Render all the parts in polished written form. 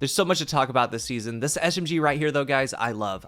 There's so much to talk about this season. This SMG right here though, guys, I love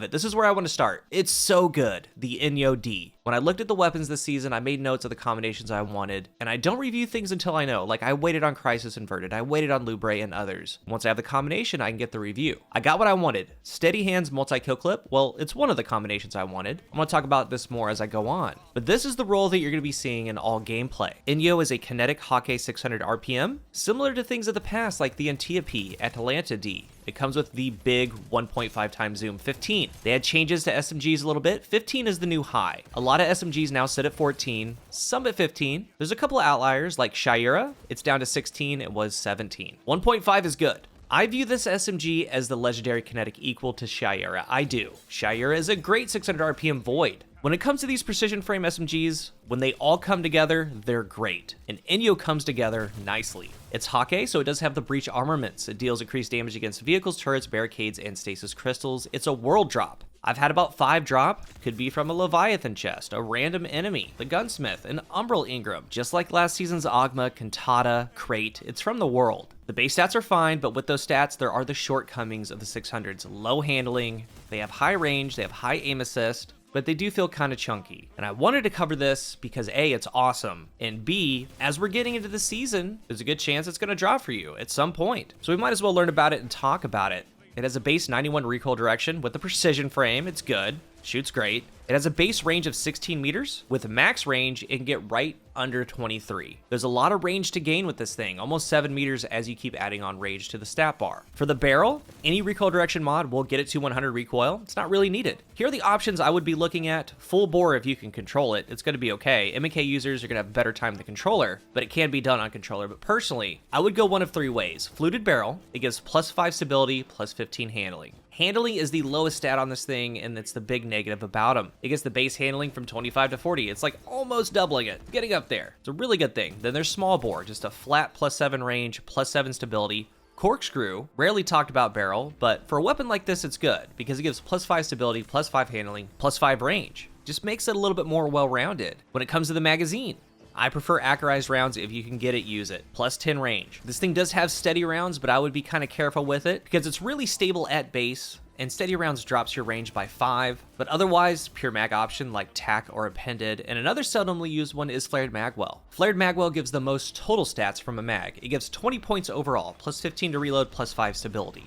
it. This is where I want to start. It's so good, the ENYO-D. When I looked at the weapons this season, I made notes of the combinations I wanted, and I don't review things until I know. Like, I waited on Crisis Inverted, I waited on Lubre and others. Once I have the combination, I can get the review. I got what I wanted. Steady Hands multi-kill clip, well, it's one of the combinations I wanted. I'm going to talk about this more as I go on. But this is the role that you're going to be seeing in all gameplay. ENYO is a kinetic Hake 600 RPM, similar to things of the past like the antiope, atalanta D. It comes with the big 1.5 times zoom 15. They had changes to SMGs a little bit. 15 is the new high. A lot of SMGs now sit at 14, some at 15. There's a couple of outliers like Shayura. It's down to 16, it was 17. 1.5 is good. I view this SMG as the legendary kinetic equal to Shayura. I do. Shayura is a great 600 RPM void. When it comes to these precision frame SMGs, when they all come together, they're great. And ENYO comes together nicely. It's Hake, so it does have the breach armaments. It deals increased damage against vehicles, turrets, barricades, and stasis crystals. It's a world drop. I've had about 5 drop. Could be from a Leviathan chest, a random enemy, the gunsmith, an Umbral Ingram. Just like last season's Ogma, Cantata, Crate, it's from the world. The base stats are fine, but with those stats, there are the shortcomings of the 600s. Low handling, they have high range, they have high aim assist, but they do feel kind of chunky. And I wanted to cover this because A, it's awesome, and B, as we're getting into the season, there's a good chance it's gonna drop for you at some point. So we might as well learn about it and talk about it. It has a base 91 recoil direction with a precision frame, it's good, shoots great. It has a base range of 16 meters. With max range, it can get right under 23. There's a lot of range to gain with this thing, almost 7 meters as you keep adding on range to the stat bar. For the barrel, any recoil direction mod will get it to 100 recoil. It's not really needed. Here are the options I would be looking at. Full bore if you can control it, it's gonna be okay. M&K users are gonna have a better time with the controller, but it can be done on controller. But personally, I would go one of 3 ways. Fluted Barrel, it gives +5 stability, +15 handling. Handling is the lowest stat on this thing, and it's the big negative about them. It gets the base handling from 25 to 40. It's like almost doubling it, getting up there. It's a really good thing. Then there's small bore, just a flat +7 range, +7 stability. Corkscrew, rarely talked about barrel, but for a weapon like this, it's good because it gives +5 stability, +5 handling, +5 range. Just makes it a little bit more well-rounded. When it comes to the magazine, I prefer accurized rounds. If you can get it, use it. +10 range. This thing does have steady rounds, but I would be kind of careful with it because it's really stable at base, and steady rounds drops your range by 5. But otherwise, pure mag option like tack or appended. And another seldomly used one is flared magwell. Flared magwell gives the most total stats from a mag. It gives 20 points overall, +15 to reload, +5 stability.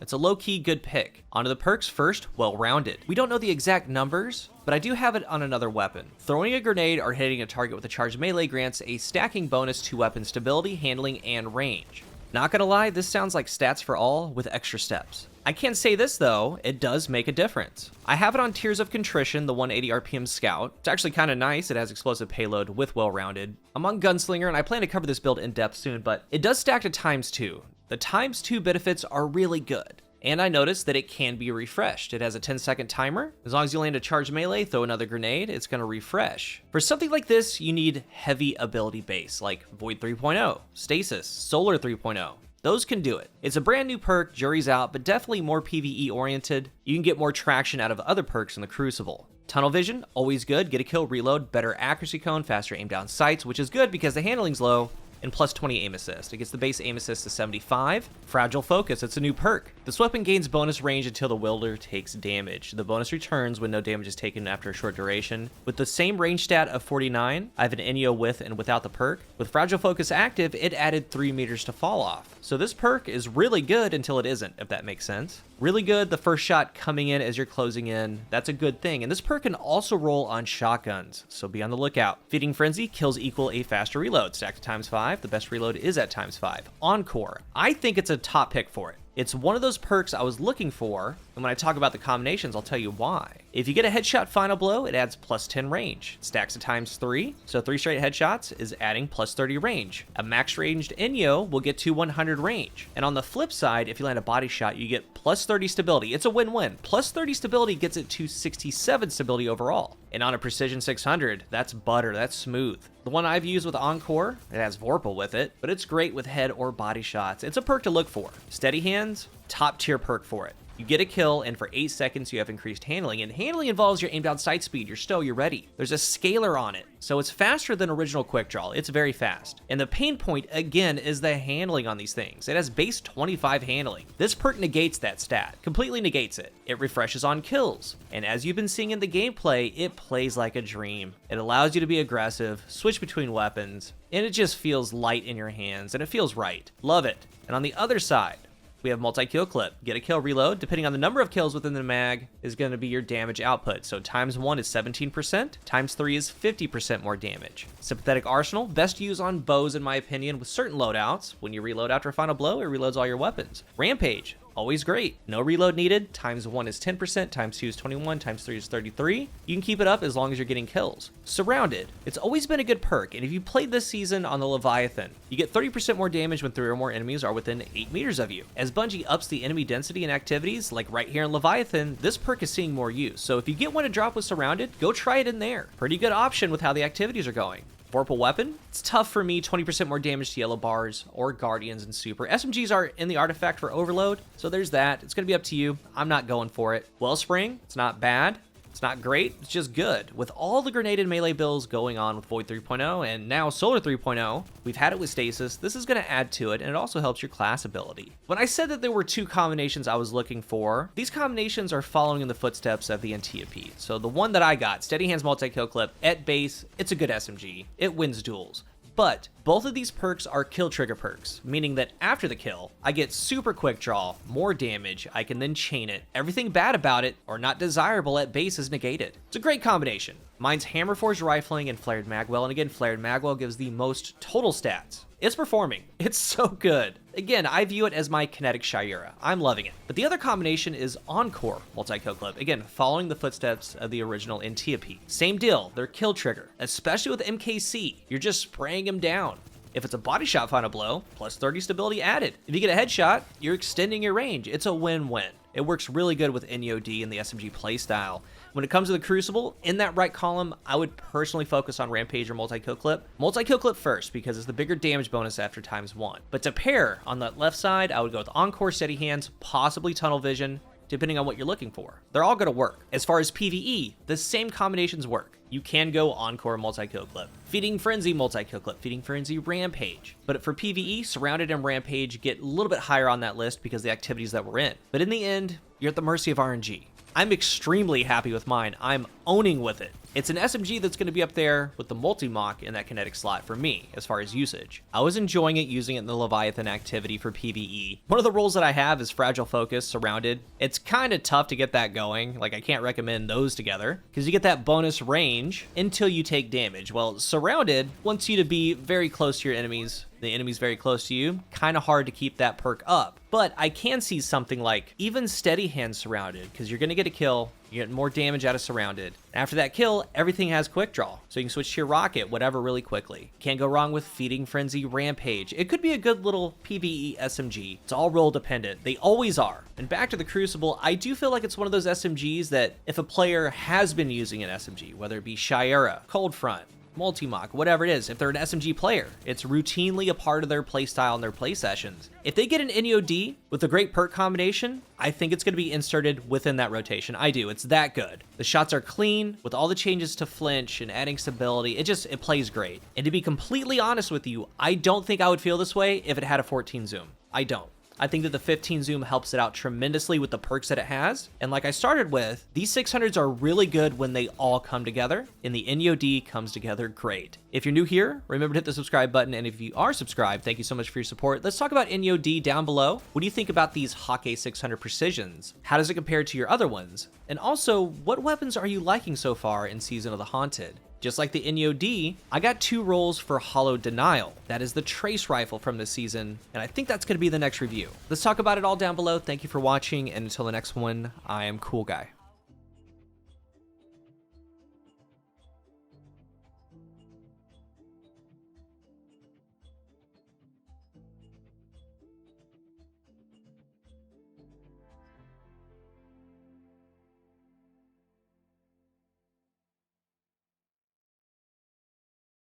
It's a low-key good pick. Onto the perks first, well-rounded. We don't know the exact numbers, but I do have it on another weapon. Throwing a grenade or hitting a target with a charged melee grants a stacking bonus to weapon stability, handling, and range. Not gonna lie, this sounds like stats for all with extra steps. I can say this though, it does make a difference. I have it on Tears of Contrition, the 180 RPM Scout. It's actually kind of nice, it has explosive payload with well-rounded. I'm on Gunslinger and I plan to cover this build in depth soon, but it does stack to ×2. The ×2 benefits are really good. And I noticed that it can be refreshed. It has a 10-second timer. As long as you land a charged melee, throw another grenade, it's gonna refresh. For something like this, you need heavy ability base, like Void 3.0, Stasis, Solar 3.0. Those can do it. It's a brand new perk, jury's out, but definitely more PvE oriented. You can get more traction out of other perks in the Crucible. Tunnel vision, always good, get a kill, reload, better accuracy cone, faster aim down sights, which is good because the handling's low, and +20 aim assist. It gets the base aim assist to 75. Fragile focus, it's a new perk. This weapon gains bonus range until the wielder takes damage. The bonus returns when no damage is taken after a short duration. With the same range stat of 49, I have an ENYO with and without the perk. With fragile focus active, it added 3 meters to fall off. So this perk is really good until it isn't, if that makes sense. Really good, the first shot coming in as you're closing in, that's a good thing. And this perk can also roll on shotguns, so be on the lookout. Feeding Frenzy, kills equal a faster reload, stacked to ×5. The best reload is at ×5. Encore, I think it's a top pick for it. It's one of those perks I was looking for, and when I talk about the combinations, I'll tell you why. If you get a headshot final blow, it adds +10 range. It stacks to ×3, so 3 straight headshots is adding +30 range. A max ranged ENYO will get to 100 range. And on the flip side, if you land a body shot, you get +30 stability. It's a win-win. +30 stability gets it to 67 stability overall. And on a Precision 600, that's butter, that's smooth. The one I've used with Encore, it has Vorpal with it, but it's great with head or body shots. It's a perk to look for. Steady hands, top tier perk for it. You get a kill, and for 8 seconds you have increased handling, and handling involves your aim down sight speed, your stow, you're ready. There's a scaler on it, so it's faster than original quick draw. It's very fast. And the pain point, again, is the handling on these things. It has base 25 handling. This perk negates that stat, completely negates it. It refreshes on kills, and as you've been seeing in the gameplay, it plays like a dream. It allows you to be aggressive, switch between weapons, and it just feels light in your hands, and it feels right. Love it. And on the other side, we have multi-kill clip. Get a kill, reload. Depending on the number of kills within the mag is going to be your damage output. So times 1 is 17%, times 3 is 50% more damage. Sympathetic arsenal, best use on bows in my opinion with certain loadouts. When you reload after a final blow, it reloads all your weapons. Rampage, always great. No reload needed. Times 1 is 10%, times 2 is 21, times 3 is 33. You can keep it up as long as you're getting kills. Surrounded, it's always been a good perk, and if you played this season on the Leviathan, you get 30% more damage when 3 or more enemies are within 8 meters of you. As Bungie ups the enemy density and activities, like right here in Leviathan, this perk is seeing more use. So if you get one to drop with Surrounded, go try it in there. Pretty good option with how the activities are going. Vorpal weapon, it's tough for me, 20% more damage to yellow bars or guardians and super. SMGs are in the artifact for overload, so there's that. It's gonna be up to you. I'm not going for it. Wellspring, it's not bad. It's not great, it's just good. With all the grenade and melee builds going on with Void 3.0 and now Solar 3.0, we've had it with Stasis, this is going to add to it, and it also helps your class ability. When I said that there were 2 combinations I was looking for, these combinations are following in the footsteps of the antiope. So the one that I got, Steady Hands multi-kill clip, at base, it's a good SMG. It wins duels. But both of these perks are kill trigger perks, meaning that after the kill, I get super quick draw, more damage, I can then chain it. Everything bad about it, or not desirable at base, is negated. It's a great combination. Mine's Hammer Forged Rifling and Flared Magwell, and again, Flared Magwell gives the most total stats. It's performing. It's so good. Again, I view it as my kinetic Shira. I'm loving it. But the other combination is Encore multi-kill clip. Again, following the footsteps of the original Antiope. Same deal, they're kill trigger. Especially with MKC, you're just spraying him down. If it's a body shot final blow, plus 30 stability added. If you get a headshot, you're extending your range. It's a win-win. It works really good with ENYO-D and the SMG playstyle. When it comes to the Crucible, in that right column, I would personally focus on Rampage or multi-kill clip. Multi-kill clip first, because it's the bigger damage bonus after times 1. But to pair, on that left side, I would go with Encore, Steady Hands, possibly Tunnel Vision, depending on what you're looking for. They're all gonna work. As far as PvE, the same combinations work. You can go Encore multi-kill clip, Feeding Frenzy multi-kill clip, Feeding Frenzy Rampage. But for PvE, Surrounded and Rampage get a little bit higher on that list because of the activities that we're in. But in the end, you're at the mercy of RNG. I'm extremely happy with mine. I'm owning with it. It's an SMG that's going to be up there with the multi-mock in that kinetic slot for me, as far as usage. I was enjoying it using it in the Leviathan activity for PvE. One of the roles that I have is Fragile Focus, Surrounded. It's kind of tough to get that going. Like, I can't recommend those together, because you get that bonus range until you take damage. Well, Surrounded wants you to be very close to your enemies. The enemy's very close to you. Kind of hard to keep that perk up. But I can see something like even Steady Hand Surrounded, because you're going to get a kill, you get more damage out of Surrounded. After that kill, everything has quick draw, so you can switch to your rocket, whatever, really quickly. Can't go wrong with Feeding Frenzy Rampage. It could be a good little PvE SMG. It's all role dependent. They always are. And back to the Crucible, I do feel like it's one of those SMGs that if a player has been using an SMG, whether it be Shira, Cold Front, multi-mock, whatever it is, if they're an SMG player, it's routinely a part of their playstyle and their play sessions. If they get an ENYO-D with a great perk combination, I think it's going to be inserted within that rotation. I do. It's that good. The shots are clean with all the changes to flinch and adding stability. It plays great. And to be completely honest with you, I don't think I would feel this way if it had a 14 zoom. I don't. I think that the 15 zoom helps it out tremendously with the perks that it has. And like I started with, these 600s are really good when they all come together, and the ENYO-D comes together great. If you're new here, remember to hit the subscribe button, and if you are subscribed, thank you so much for your support. Let's talk about ENYO-D down below. What do you think about these Hawk 600 Precisions? How does it compare to your other ones? And also, what weapons are you liking so far in Season of the Haunted? Just like the ENYO-D, I got 2 rolls for Hollow Denial. That is the Trace Rifle from this season, and I think that's going to be the next review. Let's talk about it all down below. Thank you for watching, and until the next one, I am CoolGuy.